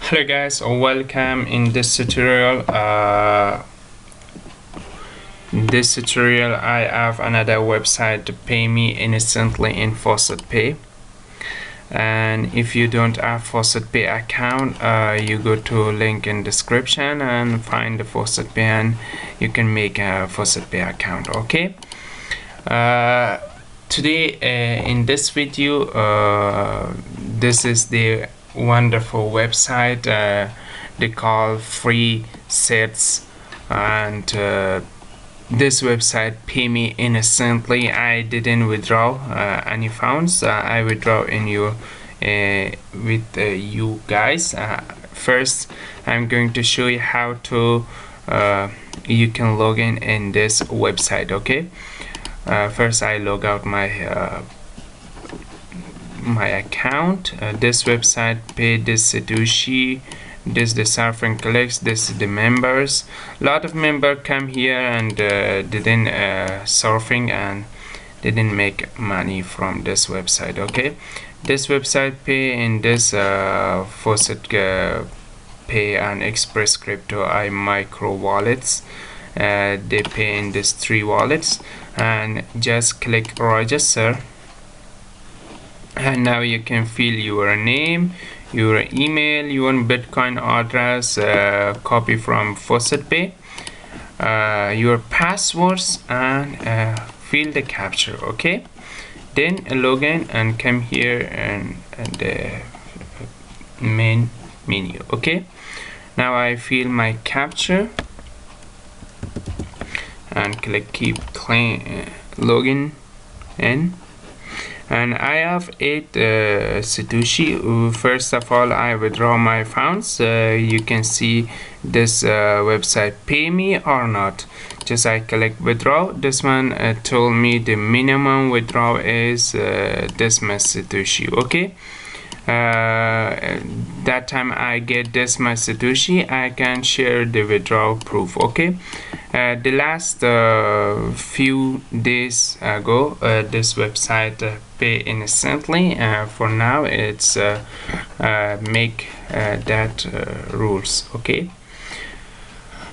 Hello guys, welcome in this tutorial. I have another website to pay me instantly in FaucetPay. And if you don't have FaucetPay account, you go to link in description and find the FaucetPay and you can make a FaucetPay account. Okay. Today in this video, this is the wonderful website they call freesats, and this website pay me instantly. I didn't withdraw any funds. I withdraw in you with you guys. First I'm going to show you how to you can log in this website. Okay. First I log out my my account. This website paid this Satoshi, this the surfing collects, this is the members. A lot of members come here and didn't surfing and didn't make money from this website. Okay, this website pay in this Faucet Pay and Express Crypto I micro wallets. They pay in this 3 wallets and just click register. And now you can fill your name, your email, your Bitcoin address, copy from FaucetPay, your passwords, and fill the captcha. Okay, then log in and come here and the main menu. Okay, now I fill my captcha and click keep login in. And I have 8 Satoshi. First of all, I withdraw my funds. You can see this website pay me or not. Just I click withdraw. This one told me the minimum withdrawal is this much Satoshi. Okay, that time I get this much Satoshi, I can share the withdrawal proof. Okay, the last few days ago this website pay instantly. For now it's make that rules. Okay,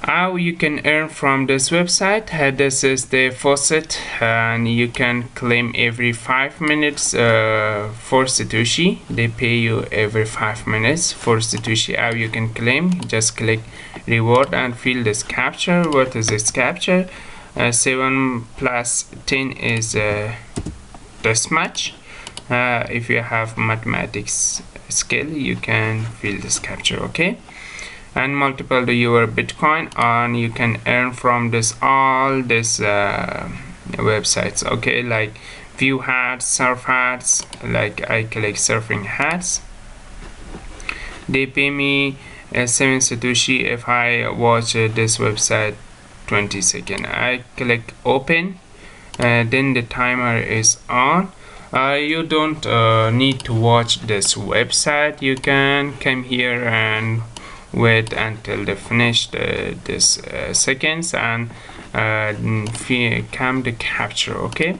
how you can earn from this website. This is the Faucet, and you can claim every 5 minutes for Satoshi. They pay you every 5 minutes for Satoshi. How you can claim, just click reward and fill this captcha. What is this captcha? 7 plus 10 is this much. If you have mathematics skill, you can fill this captcha. Okay, and multiple to your Bitcoin, and you can earn from this all this websites. Okay, like view hats, surf hats. Like I collect surfing hats. They pay me 7 Satoshi if I watch this website 20 seconds. I click open, then the timer is on. You don't need to watch this website. You can come here and wait until they finish this seconds and come the capture. Okay,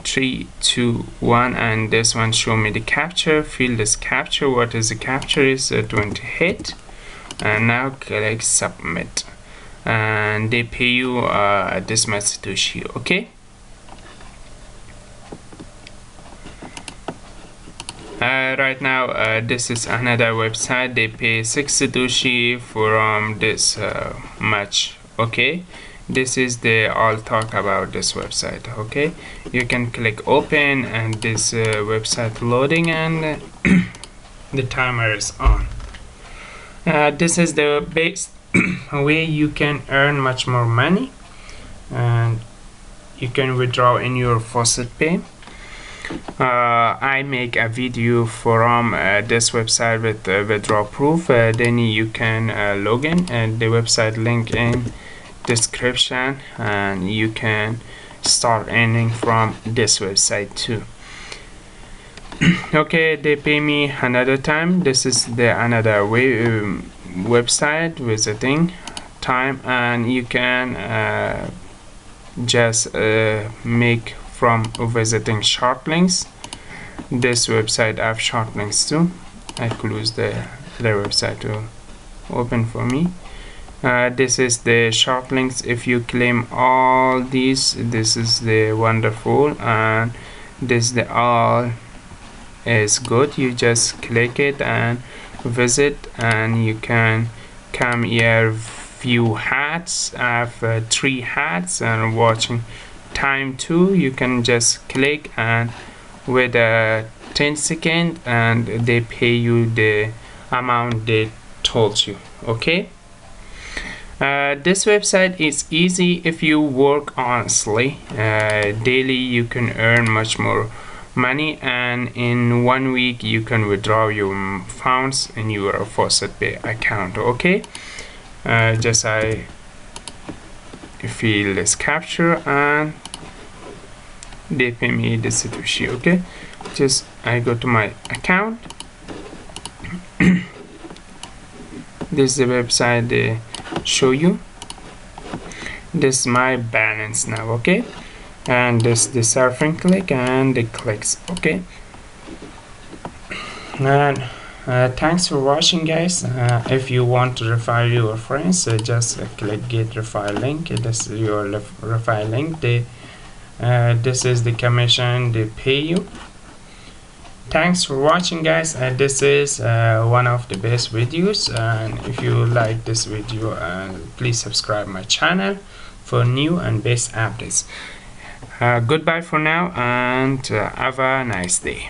3 2 1, and this one show me the capture. Fill this capture. What is the capture? Is 28, and now click submit, and they pay you this much Satoshi. Okay, right now this is another website. They pay 6 Satoshi from this much. Okay, this is the all talk about this website. Okay, you can click open and this website loading, and the timer is on. This is the best way you can earn much more money, and you can withdraw in your FaucetPay. I make a video from this website with withdrawal proof. Then you can log in, and the website link in description, and you can start earning from this website too. Okay, they pay me another time. This is the another way website visiting time, and you can just make from visiting short links. This website have short links too. I close the the website to open for me. This is the short links. If you claim all these, this is the wonderful, and this the all is good. You just click it and visit, and you can come here, view hats. I have 3 hats, and watching time too. You can just click, and with a 10 second, and they pay you the amount they told you. Okay, this website is easy if you work honestly. Daily you can earn much more money, and in 1 week you can withdraw your funds in your FaucetPay account. Okay, just I fill this capture and they pay me the Satoshi. Okay, just I go to my account. This is the website they show you. This is my balance now. Okay, and this the surfing click and the clicks. Okay, and thanks for watching, guys. If you want to refer your friends, just click get refer link. This is your refer link. They this is the commission they pay you. Thanks for watching, guys. This is one of the best videos, and if you like this video, please subscribe my channel for new and best updates. Goodbye for now, and have a nice day.